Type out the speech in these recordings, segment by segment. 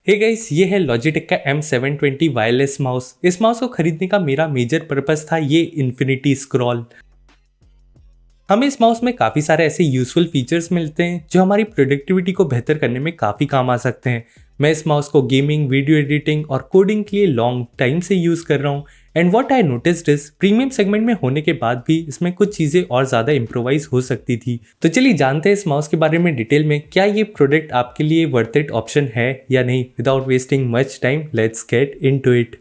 Hey guys, ये है Logitech का M720 वायरलेस माउस। इस माउस को खरीदने का मेरा मेजर पर्पस था ये इन्फिनिटी स्क्रॉल। हमें इस माउस में काफ़ी सारे ऐसे यूजफुल फीचर्स मिलते हैं जो हमारी प्रोडक्टिविटी को बेहतर करने में काफ़ी काम आ सकते हैं। मैं इस माउस को गेमिंग, वीडियो एडिटिंग और कोडिंग के लिए लॉन्ग टाइम से यूज़ कर रहा हूँ। And what I noticed is premium segment में होने के बाद भी इसमें कुछ चीज़ें और ज़्यादा इम्प्रोवाइज हो सकती थी। तो चलिए जानते हैं इस माउस के बारे में डिटेल में, क्या ये प्रोडक्ट आपके लिए वर्थ इट ऑप्शन है या नहीं। Without wasting much time, let's get into it.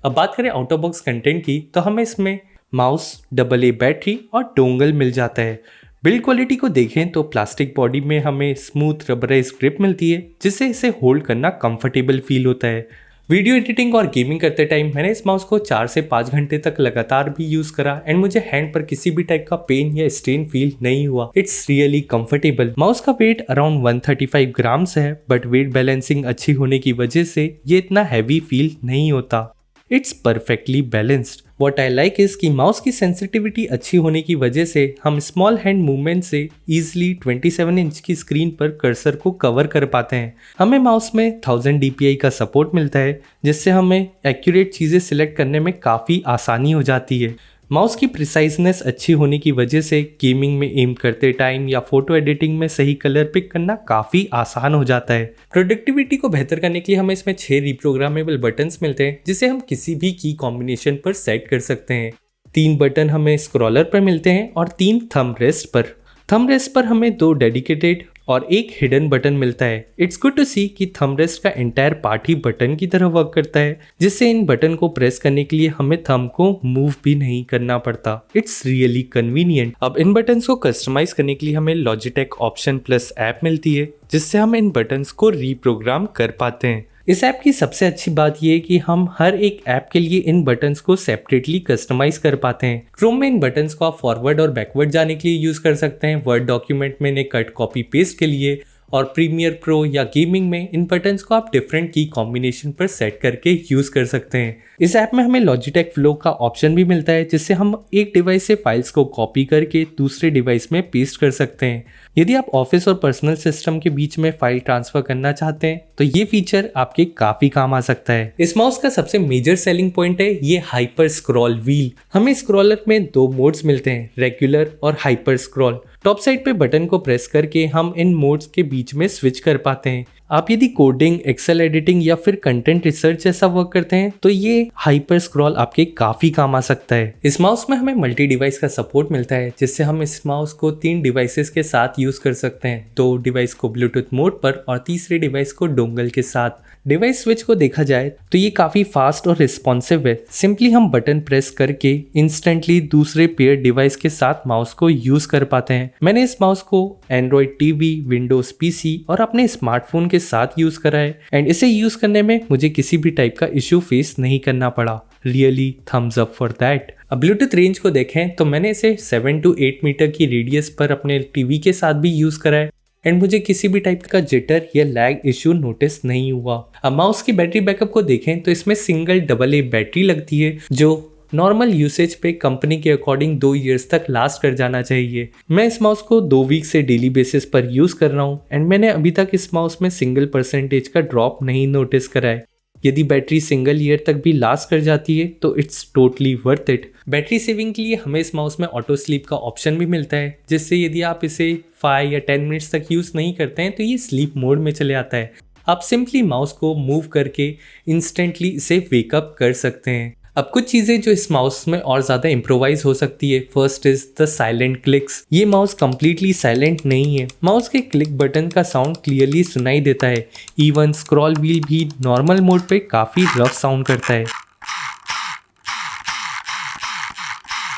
अब बात करें आउट ऑफ बॉक्स कंटेंट की, तो हमें इसमें माउस, AA बैटरी और डोंगल मिल जाता है। बिल्ड क्वालिटी को देखें तो प्लास्टिक बॉडी में हमें स्मूथ रबराइज ग्रिप मिलती है जिससे इसे होल्ड करना कंफर्टेबल फील होता है। वीडियो एडिटिंग और गेमिंग करते टाइम मैंने इस माउस को 4 से 5 घंटे तक लगातार भी यूज करा एंड मुझे हैंड पर किसी भी टाइप का पेन या स्ट्रेन फील नहीं हुआ। It's really comfortable. माउस का वेट अराउंड 135 ग्राम्स है, बट वेट बैलेंसिंग अच्छी होने की वजह से ये इतना हैवी फील नहीं होता। It's perfectly balanced. What I like is कि माउस की सेंसिटिविटी अच्छी होने की वजह से हम स्मॉल हैंड मूवमेंट से इजीली 27 इंच की स्क्रीन पर कर्सर को कवर कर पाते हैं। हमें माउस में 1000 DPI का सपोर्ट मिलता है जिससे हमें एक्यूरेट चीज़ें सिलेक्ट करने में काफ़ी आसानी हो जाती है। माउस की प्रिसाइजनेस अच्छी होने की वजह से गेमिंग में एम करते टाइम या फोटो एडिटिंग में सही कलर पिक करना काफ़ी आसान हो जाता है। प्रोडक्टिविटी को बेहतर करने के लिए हमें इसमें 6 रिप्रोग्रामेबल बटन्स मिलते हैं जिसे हम किसी भी की कॉम्बिनेशन पर सेट कर सकते हैं। 3 बटन हमें स्क्रॉलर पर मिलते हैं और 3 थंब रेस्ट पर। थंब रेस्ट पर हमें 2 डेडिकेटेड और 1 हिडन बटन मिलता है। इट्स गुड टू सी कि थंब रेस्ट का एंटायर पार्ट ही बटन की तरह वर्क करता है, जिससे इन बटन को प्रेस करने के लिए हमें थंब को मूव भी नहीं करना पड़ता। It's really convenient. अब इन बटन्स को कस्टमाइज करने के लिए हमें लॉजिटेक ऑप्शन प्लस ऐप मिलती है जिससे हम इन बटन्स को रीप्रोग्राम कर पाते हैं। इस ऐप की सबसे अच्छी बात यह है कि हम हर एक ऐप के लिए इन बटन्स को सेपरेटली कस्टमाइज कर पाते हैं। क्रोम में इन बटन्स को आप फॉरवर्ड और बैकवर्ड जाने के लिए यूज कर सकते हैं, वर्ड डॉक्यूमेंट में इन्हें कट कॉपी पेस्ट के लिए, और प्रीमियर प्रो या गेमिंग में इन बटन्स को आप डिफरेंट की कॉम्बिनेशन पर सेट करके यूज कर सकते हैं। इस ऐप में हमें लॉजिटेक फ्लो का ऑप्शन भी मिलता है जिससे हम एक डिवाइस से फाइल्स को कॉपी करके दूसरे डिवाइस में पेस्ट कर सकते हैं। यदि आप ऑफिस और पर्सनल सिस्टम के बीच में फाइल ट्रांसफर करना चाहते हैं तो ये फीचर आपके काफी काम आ सकता है। इस माउस का सबसे मेजर सेलिंग पॉइंट है ये हाइपर स्क्रॉल व्हील। हमें स्क्रॉलर में 2 मोड्स मिलते हैं, रेगुलर और हाइपर स्क्रॉल। टॉप साइड पे बटन को प्रेस करके हम इन मोड्स के बीच में स्विच कर पाते हैं। आप यदि कोडिंग, एक्सेल एडिटिंग या फिर कंटेंट रिसर्च जैसा वर्क करते हैं तो ये हाइपर स्क्रॉल आपके काफी काम आ सकता है। इस माउस में हमें मल्टी डिवाइस का सपोर्ट मिलता है जिससे हम इस माउस को 3 डिवाइसेस के साथ यूज कर सकते हैं, 2 डिवाइस को ब्लूटूथ मोड पर और तीसरे डिवाइस को डोंगल के साथ। डिवाइस स्विच को देखा जाए तो ये काफ़ी फास्ट और रिस्पॉन्सिव है। सिंपली हम बटन प्रेस करके इंस्टेंटली दूसरे पेयर डिवाइस के साथ माउस को यूज कर पाते हैं। मैंने इस माउस को एंड्रॉइड टीवी, विंडोज PC और अपने स्मार्टफोन के साथ यूज करा है एंड इसे यूज करने में मुझे किसी भी टाइप का इश्यू फेस नहीं करना पड़ा। Really thumbs up for that. अब ब्लूटूथ रेंज को देखें तो मैंने इसे 7 to 8 मीटर की रेडियस पर अपने टीवी के साथ भी यूज करा है एंड मुझे किसी भी टाइप का जिटर या लैग इश्यू नोटिस नहीं हुआ। अब माउस की बैटरी बैकअप को देखें तो इसमें सिंगल AA बैटरी लगती है जो नॉर्मल यूसेज पे कंपनी के अकॉर्डिंग 2 इयर्स तक लास्ट कर जाना चाहिए। मैं इस माउस को 2 वीक से डेली बेसिस पर यूज कर रहा हूँ एंड मैंने अभी तक इस माउस में सिंगल % का ड्रॉप नहीं नोटिस करा है। यदि बैटरी सिंगल ईयर तक भी लास्ट कर जाती है तो it's totally worth it. Battery saving के लिए हमें इस माउस में ऑटो स्लीप का ऑप्शन भी मिलता है जिससे यदि आप इसे 5 या 10 मिनट्स तक यूज़ नहीं करते हैं तो ये स्लीप मोड में चले आता है। आप सिंपली माउस को मूव करके इंस्टेंटली इसे वेकअप कर सकते हैं। अब कुछ चीज़ें जो इस माउस में और ज़्यादा इम्प्रोवाइज हो सकती है। First is the silent clicks. ये माउस कंप्लीटली साइलेंट नहीं है। माउस के क्लिक बटन का साउंड क्लियरली सुनाई देता है। इवन स्क्रॉल व्हील भी नॉर्मल मोड पे काफ़ी रफ साउंड करता है।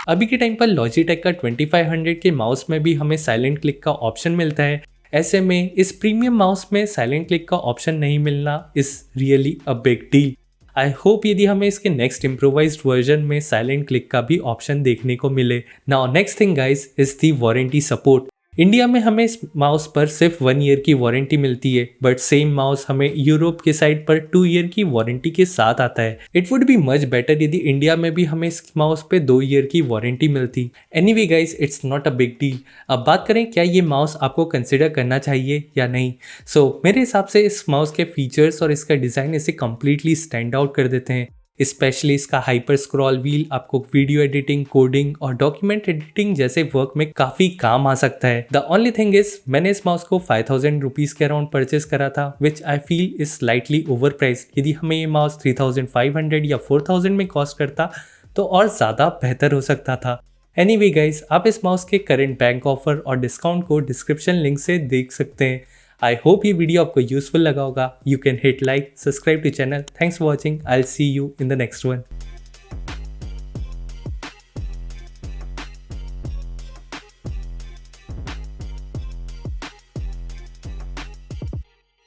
अभी के टाइम पर लॉजिटेक का 2500 के माउस में भी हमें साइलेंट क्लिक का ऑप्शन मिलता है। ऐसे में इस प्रीमियम माउस में साइलेंट क्लिक का ऑप्शन नहीं मिलना is really a big deal. I hope यदि हमें इसके नेक्स्ट इम्प्रोवाइज्ड वर्जन में साइलेंट क्लिक का भी ऑप्शन देखने को मिले। Now next thing guys is the warranty support. India में हमें इस माउस पर सिर्फ 1 ईयर की वारंटी मिलती है, बट सेम माउस हमें यूरोप के साइड पर 2 ईयर की वारंटी के साथ आता है। It would be much better यदि इंडिया में भी हमें इस माउस पे 2 ईयर की वारंटी मिलती। Anyway guys, it's not a big deal. अब बात करें क्या ये माउस आपको कंसिडर करना चाहिए या नहीं। मेरे हिसाब से इस माउस के फीचर्स और इसका डिज़ाइन इसे कम्प्लीटली स्टैंड आउट कर देते हैं। स्पेशली इसका हाइपर स्क्रॉल व्हील आपको वीडियो एडिटिंग, कोडिंग और डॉक्यूमेंट एडिटिंग जैसे वर्क में काफ़ी काम आ सकता है। द ओनली थिंग इज मैंने इस माउस को 5000 रुपीज़ के अराउंड परचेस करा था, which I feel is slightly over price. यदि हमें ये माउस 3500 या 4000 में कॉस्ट करता तो और ज़्यादा बेहतर हो सकता था। एनीवे गाइस, आप इस माउस के करंट बैंक ऑफर और डिस्काउंट को डिस्क्रिप्शन लिंक से देख सकते हैं। आई होप ये वीडियो आपको यूजफुल लगा होगा। You can hit like, subscribe to channel. Thanks for watching. I will see you in the next one.